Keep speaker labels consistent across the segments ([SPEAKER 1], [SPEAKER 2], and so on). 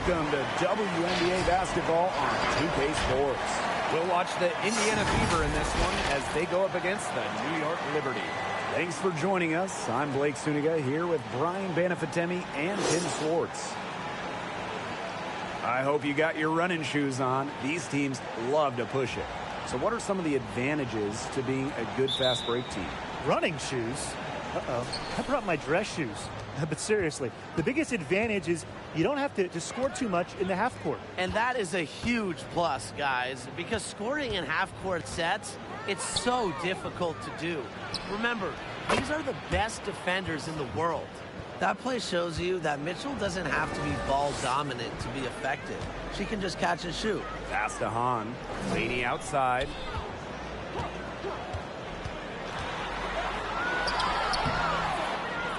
[SPEAKER 1] Welcome to WNBA basketball on 2K Sports.
[SPEAKER 2] We'll watch the Indiana Fever in this one as they go up against the New York Liberty.
[SPEAKER 1] Thanks for joining us. I'm Blake Suniga here with Brian Banafitemi and Tim Swartz. I hope you got your running shoes on. These teams love to push it. So what are some of the advantages to being a good fast break team?
[SPEAKER 3] Running shoes? Uh-oh. I brought my dress shoes. But seriously, the biggest advantage is you don't have to score too much in the half court.
[SPEAKER 4] And that is a huge plus, guys, because scoring in half-court sets, it's so difficult to do. Remember, these are the best defenders in the world. That play shows you that Mitchell doesn't have to be ball dominant to be effective. She can just catch and shoot.
[SPEAKER 1] Pass to Hahn. Laney outside.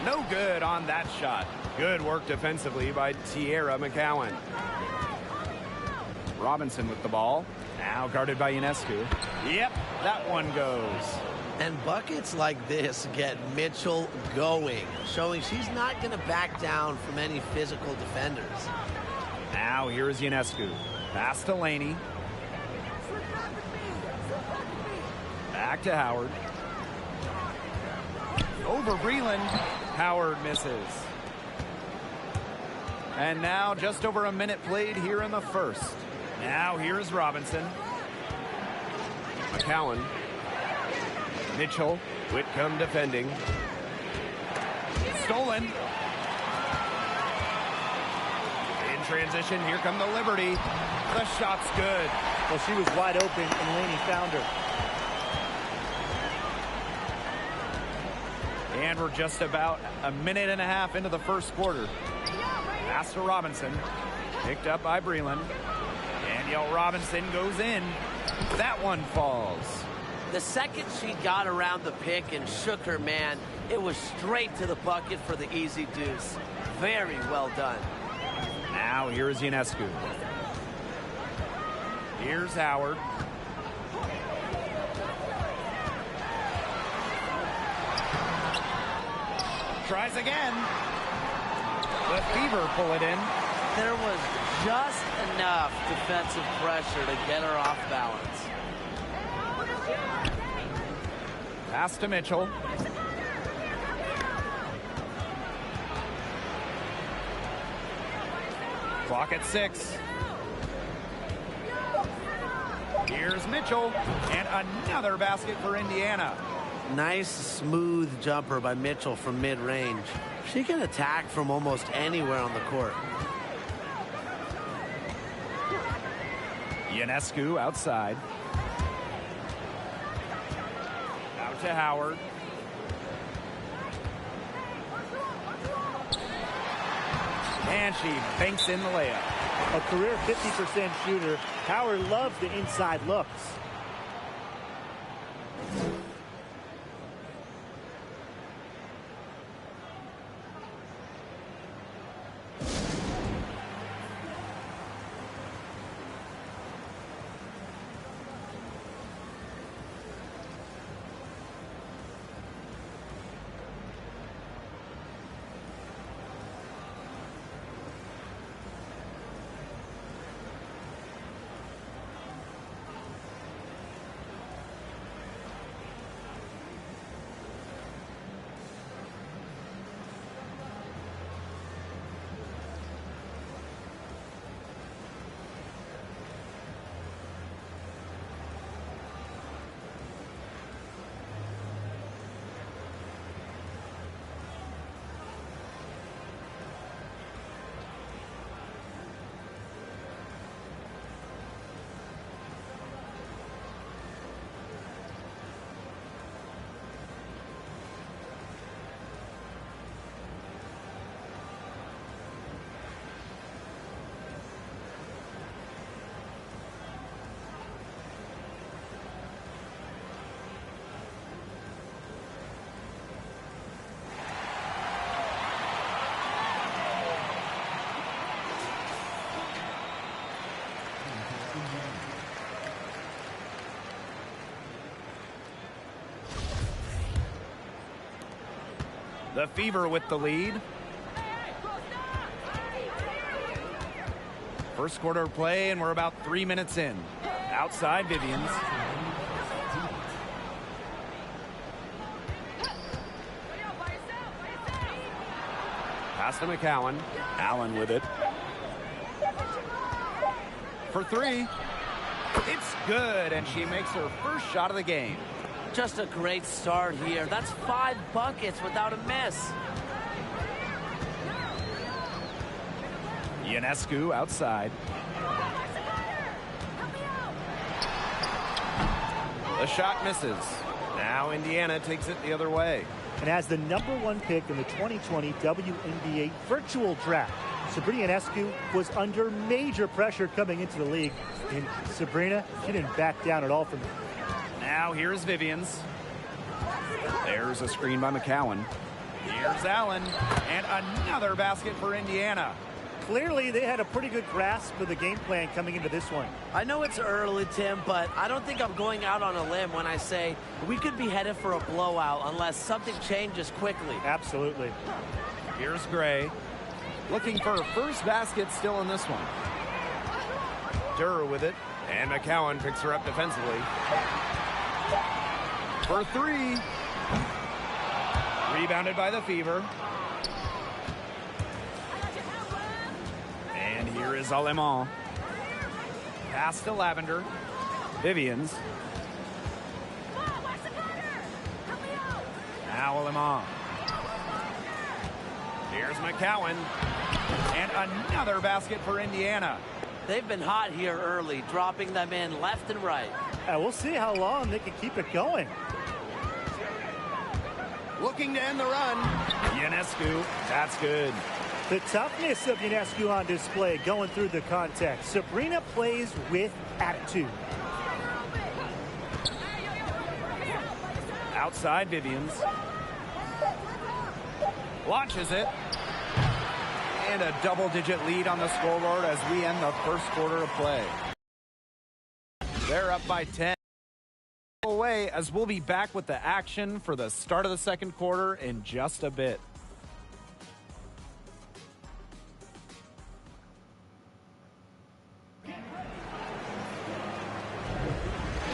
[SPEAKER 2] No good on that shot. Good work defensively by Tierra McCowan. Robinson with the ball. Now guarded by Ionescu. Yep, that one goes.
[SPEAKER 4] And buckets like this get Mitchell going, showing she's not going to back down from any physical defenders.
[SPEAKER 2] Now here's Ionescu. Pass to Laney. Back to Howard. Over Breland. Howard misses. And now just over a minute played here in the first. Now here's Robinson. McCowan. Mitchell. Whitcomb defending. Stolen. In transition, here come the Liberty. The shot's good.
[SPEAKER 3] Well, she was wide open and Laney found her.
[SPEAKER 2] And we're just about a minute and a half into the first quarter. Pass to Robinson. Picked up by Breland. Danielle Robinson goes in. That one falls.
[SPEAKER 4] The second she got around the pick and shook her man, it was straight to the bucket for the easy deuce. Very well done.
[SPEAKER 2] Now here's Ionescu. Here's Howard. Tries again. The Fever pull it in.
[SPEAKER 4] There was just enough defensive pressure to get her off balance.
[SPEAKER 2] Pass to Mitchell. Clock at 6. Here's Mitchell. And another basket for Indiana.
[SPEAKER 4] Nice, smooth jumper by Mitchell from mid-range. She can attack from almost anywhere on the court.
[SPEAKER 2] Ionescu outside. Out to Howard. And she banks in the layup.
[SPEAKER 3] A career 50% shooter. Howard loves the inside looks.
[SPEAKER 2] The Fever with the lead. First quarter of play, and we're about 3 minutes in. Outside, Vivians. Pass to McCowan.
[SPEAKER 1] Allen with it.
[SPEAKER 2] For three. It's good, and she makes her first shot of the game.
[SPEAKER 4] Just a great start here. That's 5 buckets without a miss.
[SPEAKER 2] Ionescu outside. The shot misses. Now Indiana takes it the other way.
[SPEAKER 3] And as the #1 pick in the 2020 WNBA virtual draft, Sabrina Ionescu was under major pressure coming into the league. And Sabrina, she didn't back down at all from it.
[SPEAKER 2] Now here's Vivians. There's a screen by McCowan. Here's Allen. And another basket for Indiana.
[SPEAKER 3] Clearly, they had a pretty good grasp of the game plan coming into this one.
[SPEAKER 4] I know it's early, Tim, but I don't think I'm going out on a limb when I say we could be headed for a blowout unless something changes quickly.
[SPEAKER 3] Absolutely.
[SPEAKER 2] Here's Gray. Looking for her first basket still in this one. Durr with it. And McCowan picks her up defensively. For three. Rebounded by the Fever. And here is Alemán. Pass to Lavender. Vivians. Now Alemán. Here's McCowan. And another basket for Indiana.
[SPEAKER 4] They've been hot here early, dropping them in left and right.
[SPEAKER 3] We'll see how long they can keep it going.
[SPEAKER 2] Looking to end the run. Ionescu. That's good.
[SPEAKER 3] The toughness of Ionescu on display going through the context. Sabrina plays with attitude.
[SPEAKER 2] Outside, Vivians. Launches it. And a double-digit lead on the scoreboard as we end the first quarter of play. They're up by 10. Away as we'll be back with the action for the start of the second quarter in just a bit.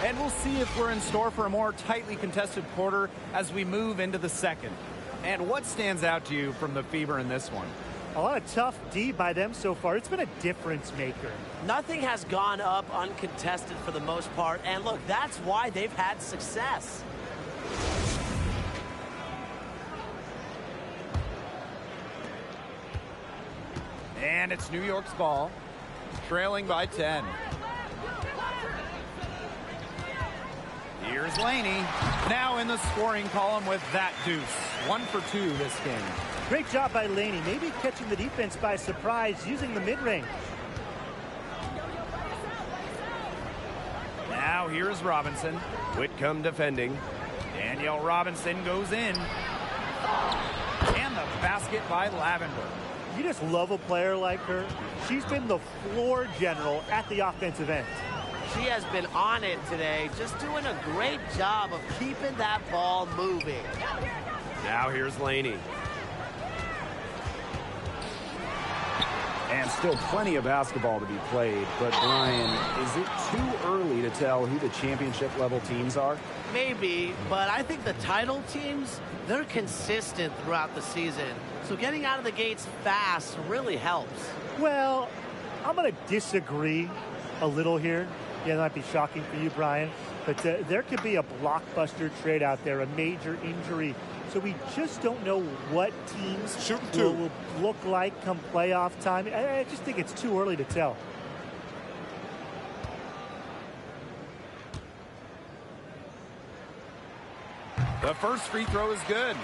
[SPEAKER 2] And we'll see if we're in store for a more tightly contested quarter as we move into the second. And what stands out to you from the Fever in this one?
[SPEAKER 3] A lot of tough D by them so far. It's been a difference maker.
[SPEAKER 4] Nothing has gone up uncontested for the most part. And look, that's why they've had success.
[SPEAKER 2] And it's New York's ball, trailing by 10. Here's Laney, now in the scoring column with that deuce. 1 for 2 this game.
[SPEAKER 3] Great job by Laney, maybe catching the defense by surprise using the mid-range.
[SPEAKER 2] Now here's Robinson. Whitcomb defending. Danielle Robinson goes in. And the basket by Lavender.
[SPEAKER 3] You just love a player like her. She's been the floor general at the offensive end.
[SPEAKER 4] She has been on it today, just doing a great job of keeping that ball moving.
[SPEAKER 2] Now here's Laney.
[SPEAKER 1] And still plenty of basketball to be played. But, Brian, is it too early to tell who the championship-level teams are?
[SPEAKER 4] Maybe, but I think the title teams, they're consistent throughout the season. So getting out of the gates fast really helps.
[SPEAKER 3] Well, I'm going to disagree a little here. Yeah, that might be shocking for you, Brian. But there could be a blockbuster trade out there, a major injury. So we just don't know what teams will look like come playoff time. I just think it's too early to tell.
[SPEAKER 2] The first free throw is good.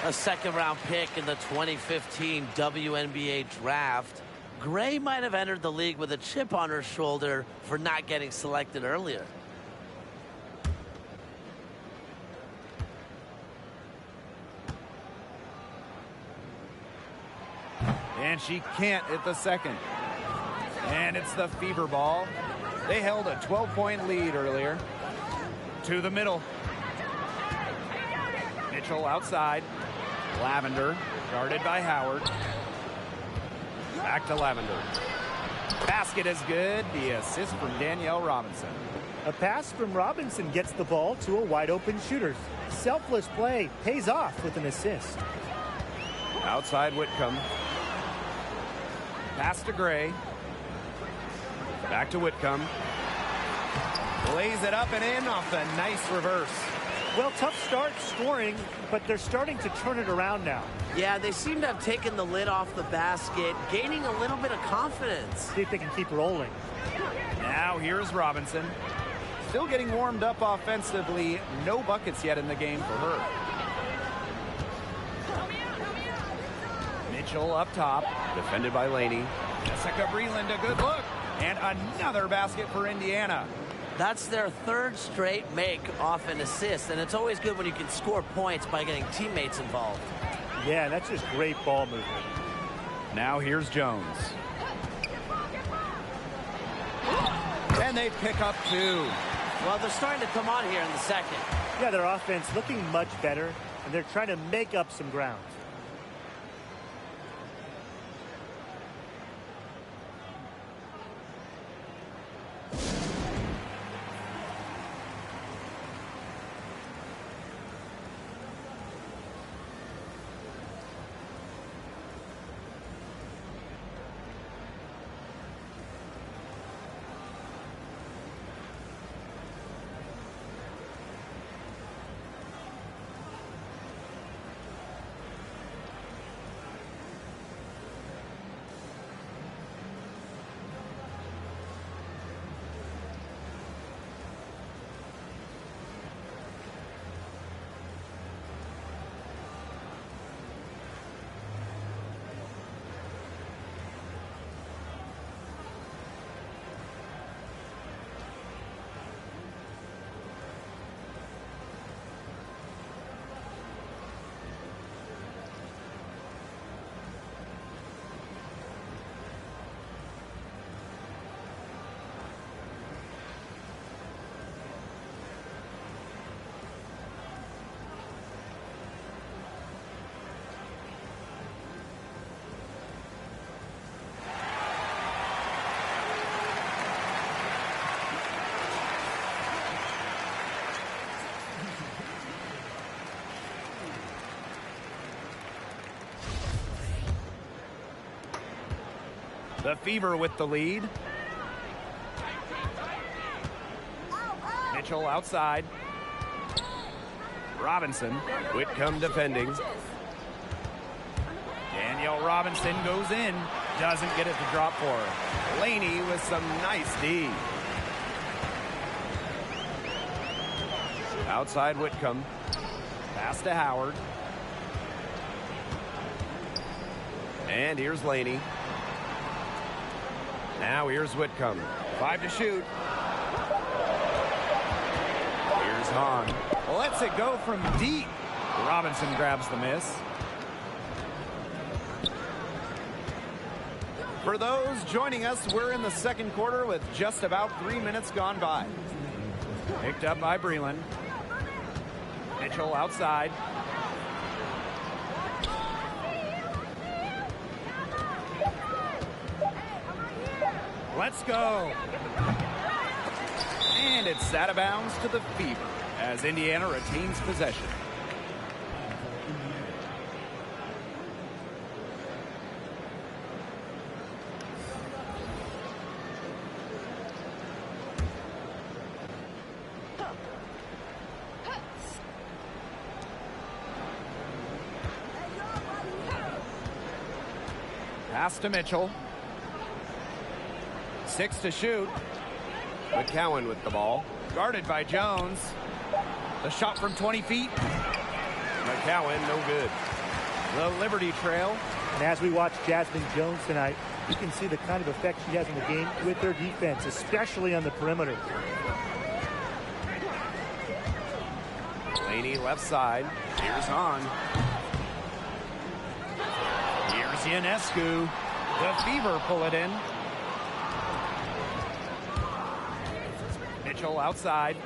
[SPEAKER 4] A second-round pick in the 2015 WNBA draft. Gray might have entered the league with a chip on her shoulder for not getting selected earlier.
[SPEAKER 2] And she can't hit the second. And it's the Fever ball. They held a 12-point lead earlier. To the middle. Mitchell outside. Lavender, guarded by Howard. Back to Lavender. Basket is good. The assist from Danielle Robinson.
[SPEAKER 3] A pass from Robinson gets the ball to a wide-open shooter. Selfless play pays off with an assist.
[SPEAKER 2] Outside Whitcomb. Pass to Gray. Back to Whitcomb. Lays it up and in off the nice reverse.
[SPEAKER 3] Well, tough start scoring, but they're starting to turn it around now.
[SPEAKER 4] Yeah, they seem to have taken the lid off the basket, gaining a little bit of confidence.
[SPEAKER 3] See if they can keep rolling.
[SPEAKER 2] Now here's Robinson. Still getting warmed up offensively. No buckets yet in the game for her. Mitchell up top, defended by Laney. Jessica Breland, a good look. And another basket for Indiana.
[SPEAKER 4] That's their third straight make off an assist, and it's always good when you can score points by getting teammates involved.
[SPEAKER 3] Yeah, that's just great ball movement.
[SPEAKER 2] Now here's Jones. And they pick up two.
[SPEAKER 4] Well, they're starting to come on here in the second.
[SPEAKER 3] Yeah, their offense looking much better, and they're trying to make up some ground.
[SPEAKER 2] The Fever with the lead. Mitchell outside. Robinson. Whitcomb defending. Danielle Robinson goes in. Doesn't get it to drop for her. Laney with some nice D. Outside Whitcomb. Pass to Howard. And here's Laney. Now here's Whitcomb. 5 to shoot. Here's Hahn. Lets it go from deep. Robinson grabs the miss. For those joining us, we're in the second quarter with just about 3 minutes gone by. Picked up by Breland. Mitchell outside. Let's go. And it's out of bounds to the Fever as Indiana retains possession. Pass to Mitchell. 6 to shoot. McCowan with the ball. Guarded by Jones. The shot from 20 feet. McCowan, no good. The Liberty trail.
[SPEAKER 3] And as we watch Jasmine Jones tonight, you can see the kind of effect she has in the game with her defense, especially on the perimeter.
[SPEAKER 2] Laney left side. Here's Hahn. Here's Ionescu. The Fever pull it in. Mitchell outside.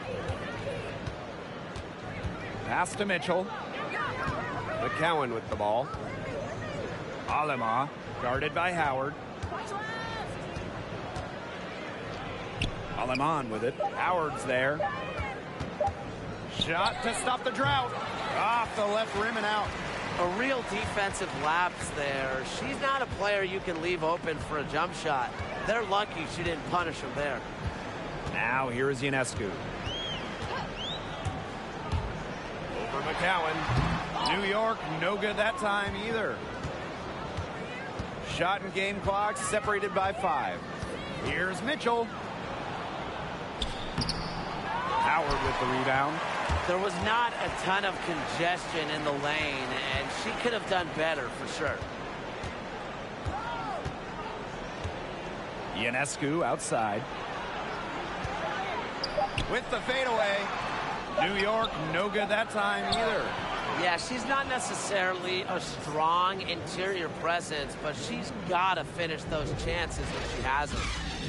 [SPEAKER 2] Pass to Mitchell. McCowan with the ball. Alema guarded by Howard. Aleman with it. Howard's there. Shot to stop the drought. Off the left rim and out.
[SPEAKER 4] A real defensive lapse there. She's not a player you can leave open for a jump shot. They're lucky she didn't punish him there.
[SPEAKER 2] Now here is Ionescu. Over McCowan. New York, no good that time either. Shot and game clock separated by 5. Here's Mitchell. Howard with the rebound.
[SPEAKER 4] There was not a ton of congestion in the lane, and she could have done better for sure.
[SPEAKER 2] Ionescu outside. With the fadeaway. New York, no good that time either.
[SPEAKER 4] Yeah, she's not necessarily a strong interior presence, but she's got to finish those chances if she has them.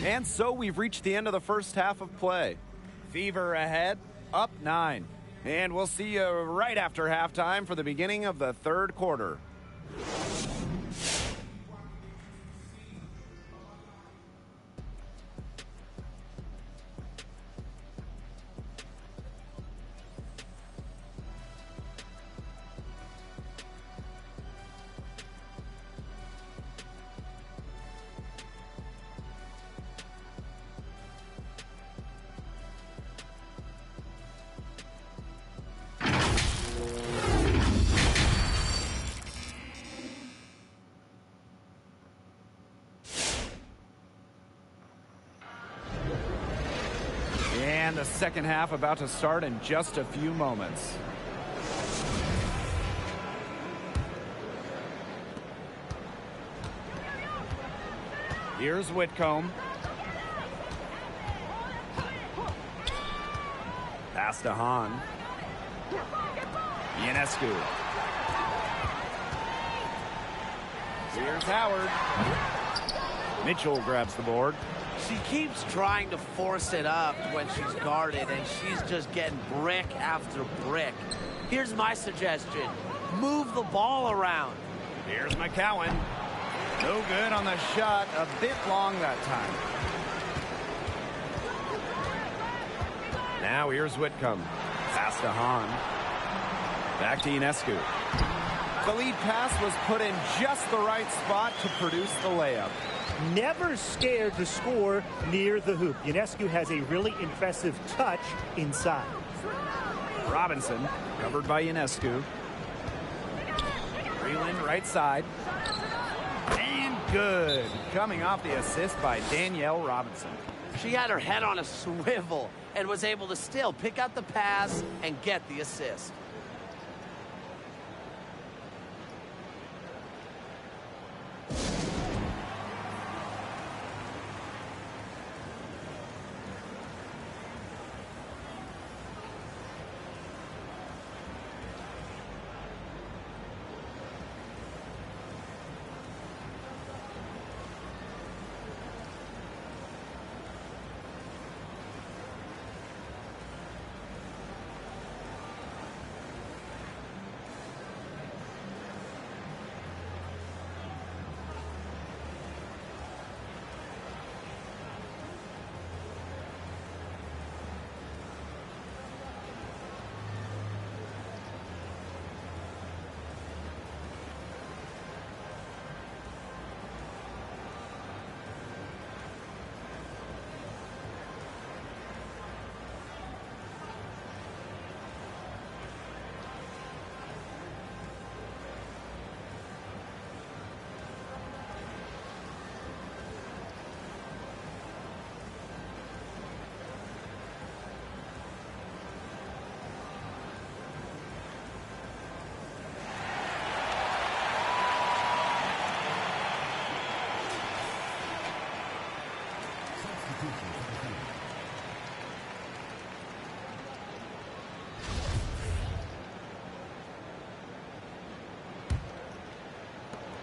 [SPEAKER 2] And so we've reached the end of the first half of play. Fever ahead, up 9. And we'll see you right after halftime for the beginning of the third quarter. And the second half about to start in just a few moments. Here's Whitcomb. Pass to Hahn. Ionescu. Here's Howard. Mitchell grabs the board.
[SPEAKER 4] She keeps trying to force it up when she's guarded, and she's just getting brick after brick. Here's my suggestion. Move the ball around.
[SPEAKER 2] Here's McCowan. No good on the shot. A bit long that time. Now here's Whitcomb. Pass to Hahn. Back to Ionescu. The lead pass was put in just the right spot to produce the layup.
[SPEAKER 3] Never scared to score near the hoop. Ionescu has a really impressive touch inside.
[SPEAKER 2] Robinson covered by Ionescu. Breland right side. And good. Coming off the assist by Danielle Robinson.
[SPEAKER 4] She had her head on a swivel and was able to still pick out the pass and get the assist.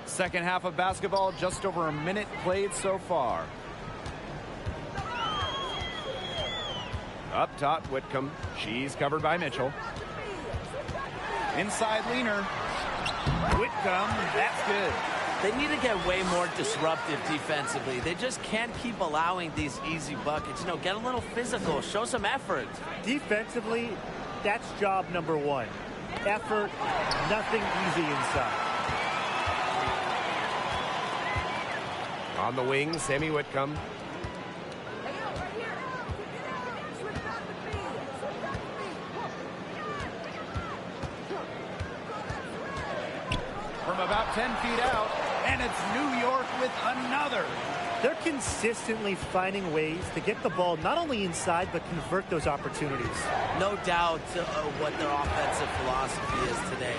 [SPEAKER 2] Second half of basketball, just over a minute played so far. Up top, Whitcomb. She's covered by Mitchell. Inside leaner. Whitcomb, that's good.
[SPEAKER 4] They need to get way more disruptive defensively. They just can't keep allowing these easy buckets. You know, get a little physical, show some effort.
[SPEAKER 3] Defensively, that's job number one. Effort, nothing easy inside.
[SPEAKER 5] On the wing, Sammy Whitcomb.
[SPEAKER 2] From about 10 feet out, and it's New York with another.
[SPEAKER 3] They're consistently finding ways to get the ball not only inside, but convert those opportunities.
[SPEAKER 4] No doubt what their offensive philosophy is today.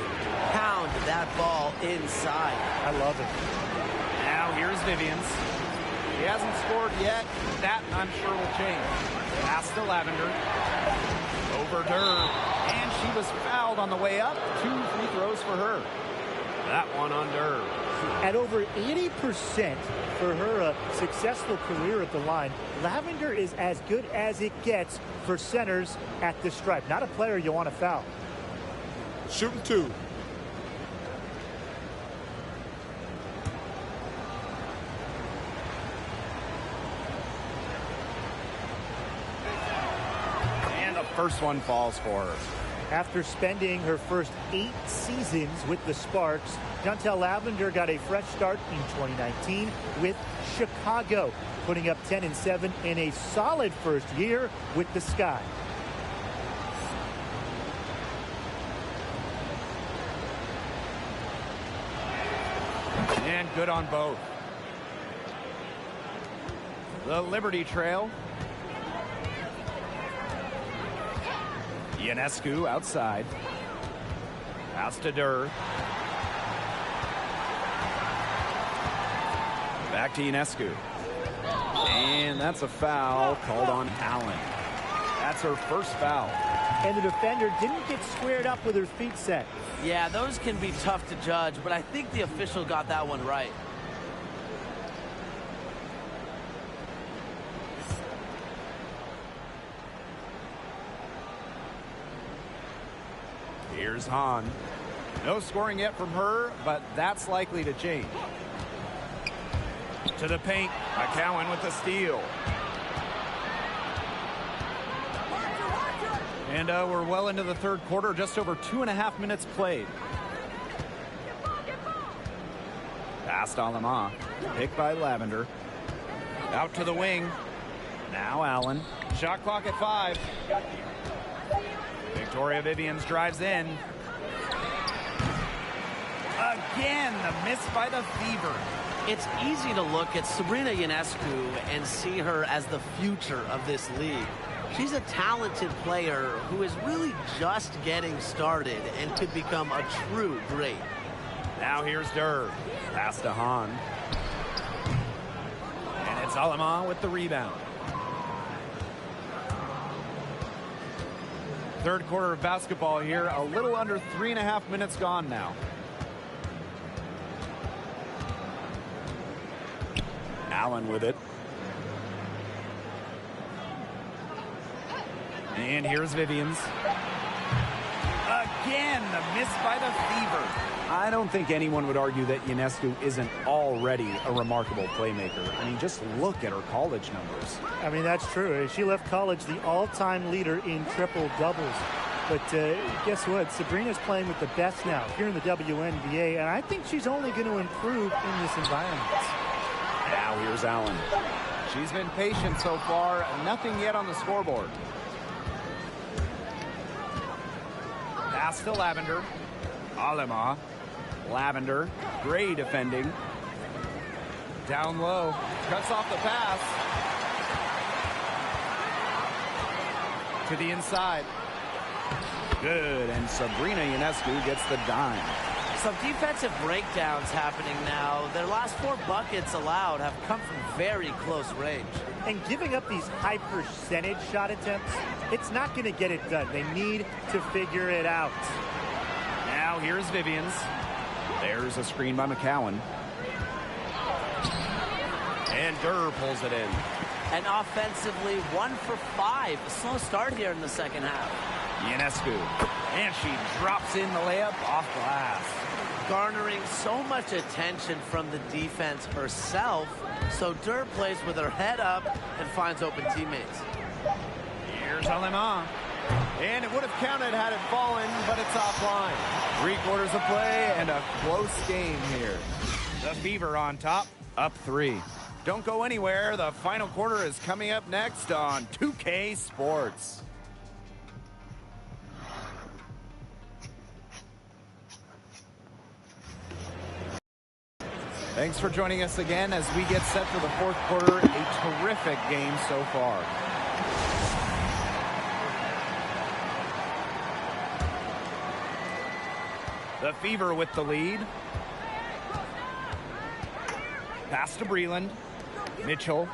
[SPEAKER 4] Pound that ball inside.
[SPEAKER 3] I love it.
[SPEAKER 2] Now here's Vivians. He hasn't scored yet. That, I'm sure, will change. Pass to Lavender. Over Durr. And she was fouled on the way up. 2 free throws for her. That one on Durr.
[SPEAKER 3] At over 80% for her successful career at the line, Lavender is as good as it gets for centers at the stripe. Not a player you want to foul.
[SPEAKER 5] Shooting 2.
[SPEAKER 2] And the first one falls for her.
[SPEAKER 3] After spending her first 8 seasons with the Sparks, Chantel Lavender got a fresh start in 2019 with Chicago, putting up 10 and 7 in a solid first year with the Sky.
[SPEAKER 2] And good on both. The Liberty Trail. Ionescu outside. Pass to Durr. Back to Ionescu. And that's a foul called on Allen. That's her first foul.
[SPEAKER 3] And the defender didn't get squared up with her feet set.
[SPEAKER 4] Yeah, those can be tough to judge, but I think the official got that one right.
[SPEAKER 2] Here's Hahn. No scoring yet from her, but that's likely to change. To the paint. McCowan with the steal. And we're well into the third quarter, just over 2.5 minutes played. Past Alema. Picked by Lavender. Out to the wing. Now Allen. Shot clock at 5. Victoria Vivians drives in. Again, the miss by the Fever.
[SPEAKER 4] It's easy to look at Sabrina Ionescu and see her as the future of this league. She's a talented player who is really just getting started and could become a true great.
[SPEAKER 2] Now here's Durr. Pass to Hahn. And it's Alema with the rebound. Third quarter of basketball here. A little under 3.5 minutes gone now. Allen with it. And here's Vivians. Again, the miss by the Fever. I don't think anyone would argue that Ionescu isn't already a remarkable playmaker. I mean, just look at her college numbers.
[SPEAKER 3] I mean, that's true. She left college the all-time leader in triple doubles. But guess what? Sabrina's playing with the best now here in the WNBA, and I think she's only going to improve in this environment.
[SPEAKER 2] Now here's Allen. She's been patient so far. Nothing yet on the scoreboard. Pass to Lavender. Alema. Lavender. Gray defending. Down low. Cuts off the pass. To the inside. Good. And Sabrina Ionescu gets the dime.
[SPEAKER 4] Some defensive breakdowns happening now. Their last 4 buckets allowed have come from very close range.
[SPEAKER 3] And giving up these high percentage shot attempts, it's not going to get it done. They need to figure it out.
[SPEAKER 2] Now here's Vivians. There's a screen by McCowan. And Durr pulls it in.
[SPEAKER 4] And offensively, 1 for 5. A slow start here in the second half.
[SPEAKER 2] Ionescu. And she drops in the layup off glass.
[SPEAKER 4] garnering so much attention from the defense herself, so Durr plays with her head up and finds open teammates.
[SPEAKER 2] Here's Alemán. And it would have counted had it fallen, but it's offline. 3/4 of play and a close game here. The Fever on top, up 3. Don't go anywhere. The final quarter is coming up next on 2K Sports. Thanks for joining us again as we get set for the 4th quarter. A terrific game so far. The Fever with the lead. Pass to Breland. Mitchell.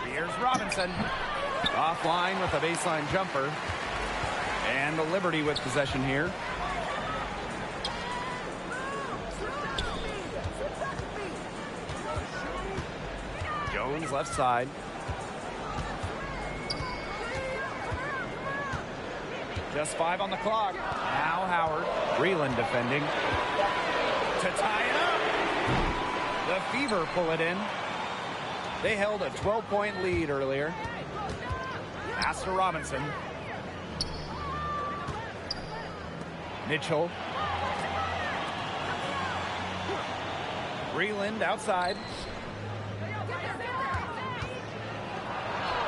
[SPEAKER 2] Here's Robinson. Offline with a baseline jumper. And the Liberty with possession here. Jones left side. Just 5 on the clock. Now Howard. Breland defending. To tie it up. The Fever pull it in. They held a 12-point lead earlier. Pass to Robinson. Mitchell. Breland outside.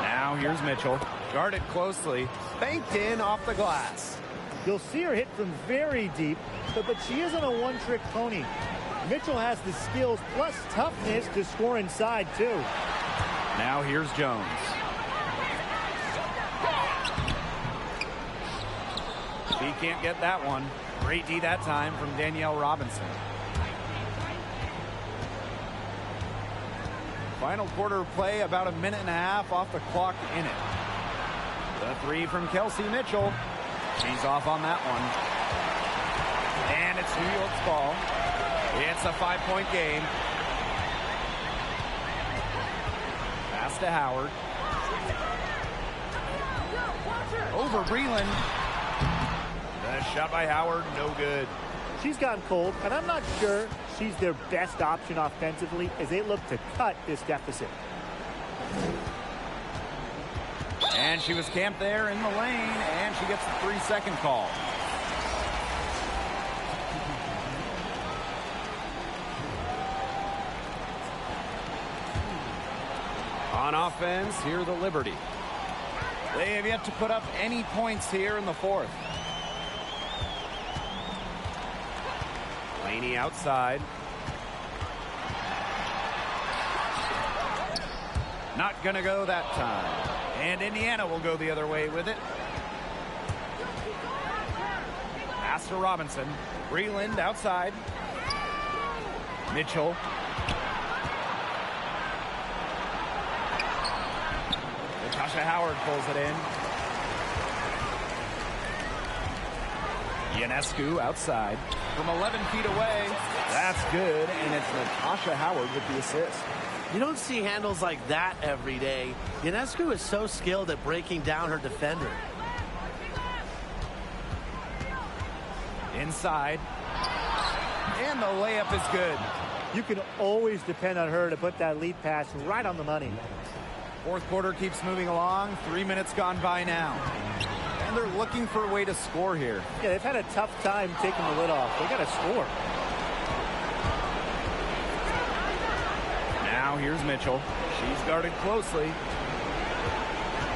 [SPEAKER 2] Now here's Mitchell. Guarded closely. Banked in off the glass.
[SPEAKER 3] You'll see her hit from very deep, but she isn't a one-trick pony. Mitchell has the skills plus toughness to score inside, too.
[SPEAKER 2] Now here's Jones. He can't get that one. Great D that time from Danielle Robinson. Final quarter of play, about a minute and a half off the clock in it. The 3 from Kelsey Mitchell. She's off on that one. And it's New York's ball. It's a 5-point game. Pass to Howard. Over Breland. The shot by Howard, no good.
[SPEAKER 3] She's gone cold, and I'm not sure she's their best option offensively as they look to cut this deficit.
[SPEAKER 2] And she was camped there in the lane, and she gets the 3-second call. On offense, here the Liberty. They have yet to put up any points here in the 4th. Laney outside. Not gonna go that time. And Indiana will go the other way with it. Pass to Robinson. Breland outside. Mitchell. Natasha Howard pulls it in. Ionescu outside. From 11 feet away. That's good, and it's Natasha Howard with the assist.
[SPEAKER 4] You don't see handles like that every day. Ionescu is so skilled at breaking down her defender.
[SPEAKER 2] Inside. And the layup is good.
[SPEAKER 3] You can always depend on her to put that lead pass right on the money.
[SPEAKER 2] 4th quarter keeps moving along. 3 minutes gone by now. And they're looking for a way to score here.
[SPEAKER 3] Yeah, they've had a tough time taking the lid off. They got to score.
[SPEAKER 2] Now here's Mitchell. She's guarded closely.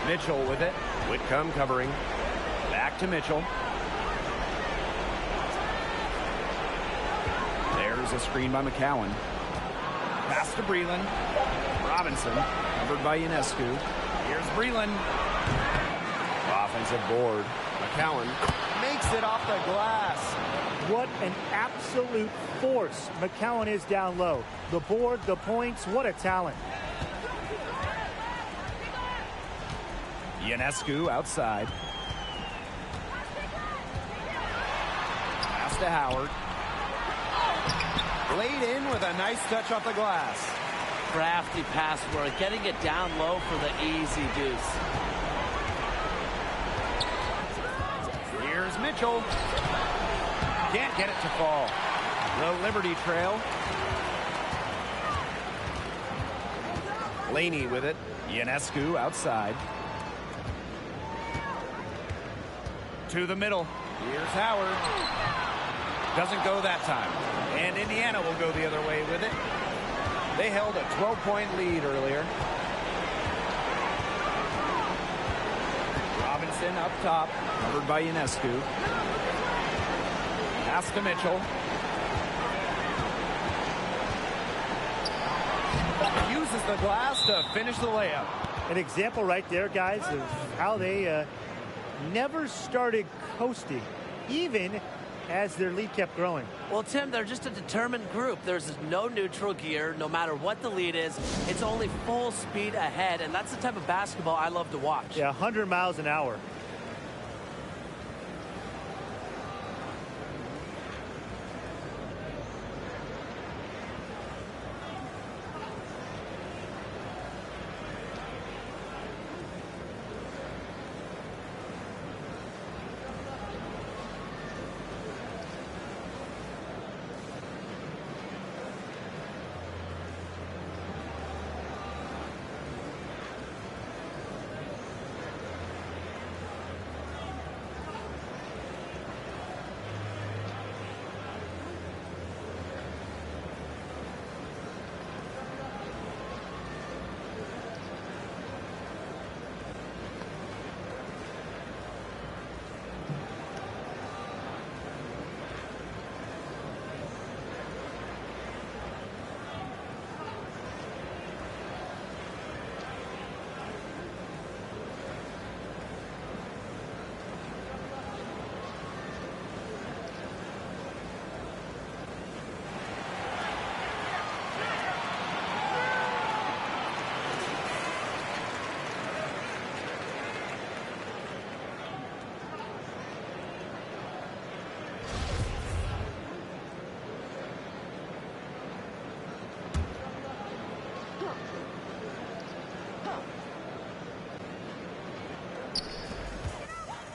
[SPEAKER 2] Mitchell with it.
[SPEAKER 5] Whitcomb covering.
[SPEAKER 2] Back to Mitchell. There's a screen by McCowan. Pass to Breland. Robinson, covered by Ionescu. Here's Breland. Offensive board. McCowan makes it off the glass.
[SPEAKER 3] What an absolute force McCowan is down low. The board, the points, what a talent.
[SPEAKER 2] Ionescu outside. Pass to Howard. Laid in with a nice touch off the glass.
[SPEAKER 4] Crafty pass work, getting it down low for the easy deuce.
[SPEAKER 2] Here's Mitchell. Can't get it to fall. The Liberty trail. Laney with it. Ionescu outside. To the middle. Here's Howard. Doesn't go that time. And Indiana will go the other way with it. They held a 12-point lead earlier. Robinson up top. Covered by Ionescu. Pass to Mitchell. Uses the glass to finish the layup.
[SPEAKER 3] An example right there, guys, of how they never started coasting, even as their lead kept growing.
[SPEAKER 4] Well, Tim, they're just a determined group. There's no neutral gear. No matter what the lead is, it's only full speed ahead, and that's the type of basketball I love to watch.
[SPEAKER 3] Yeah, 100 miles an hour.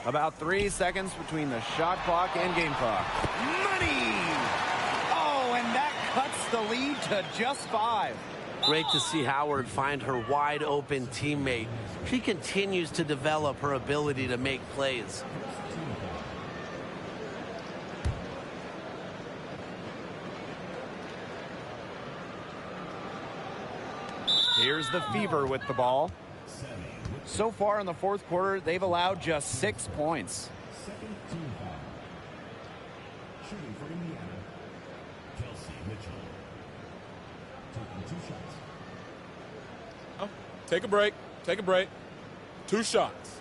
[SPEAKER 2] About 3 seconds between the shot clock and game clock. Money! Oh, and that cuts the lead to just 5.
[SPEAKER 4] Great to see Howard find her wide open teammate. She continues to develop her ability to make plays.
[SPEAKER 2] Here's the Fever with the ball. So far in the fourth quarter, they've allowed just 6 points.
[SPEAKER 6] Second team foul. Shooting for Indiana, Kelsey Mitchell. Taking 2 shots.
[SPEAKER 7] Oh, take a break. Take a break. 2 shots.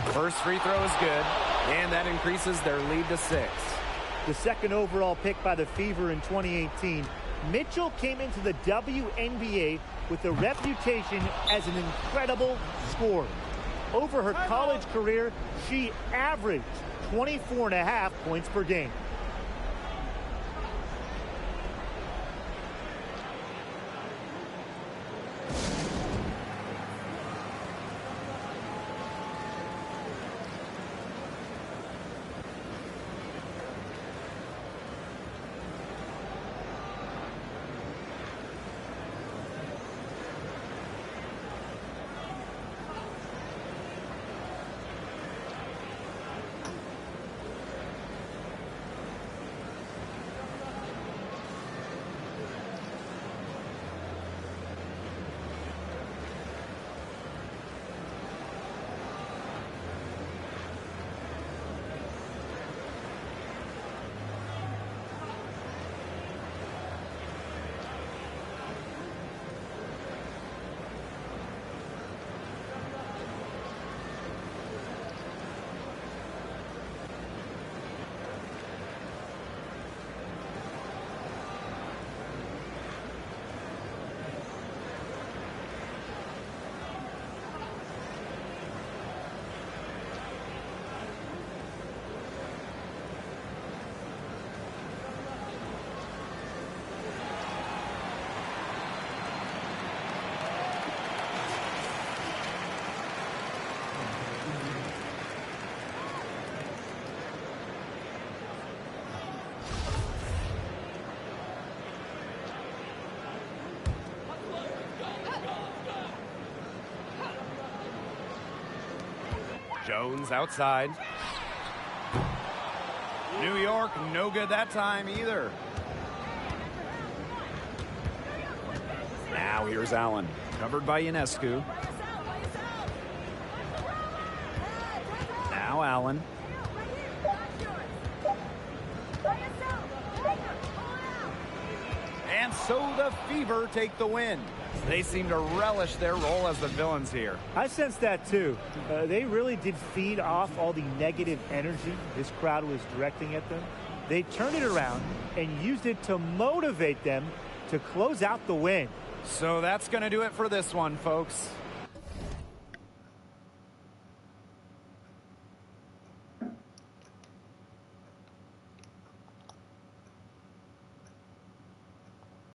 [SPEAKER 2] First free throw is good, and that increases their lead to 6.
[SPEAKER 3] The second overall pick by the Fever in 2018, Mitchell came into the WNBA with a reputation as an incredible scorer. Over her college career, she averaged 24.5 points per game.
[SPEAKER 2] Jones outside. New York, no good that time either.
[SPEAKER 1] Now here's Allen.
[SPEAKER 2] Covered by Ionescu. Now Allen. And so the Fever take the win. They seem to relish their role as the villains here.
[SPEAKER 3] I sense that too. They really did feed off all the negative energy this crowd was directing at them. They turned it around and used it to motivate them to close out the win.
[SPEAKER 2] So that's going to do it for this one, folks.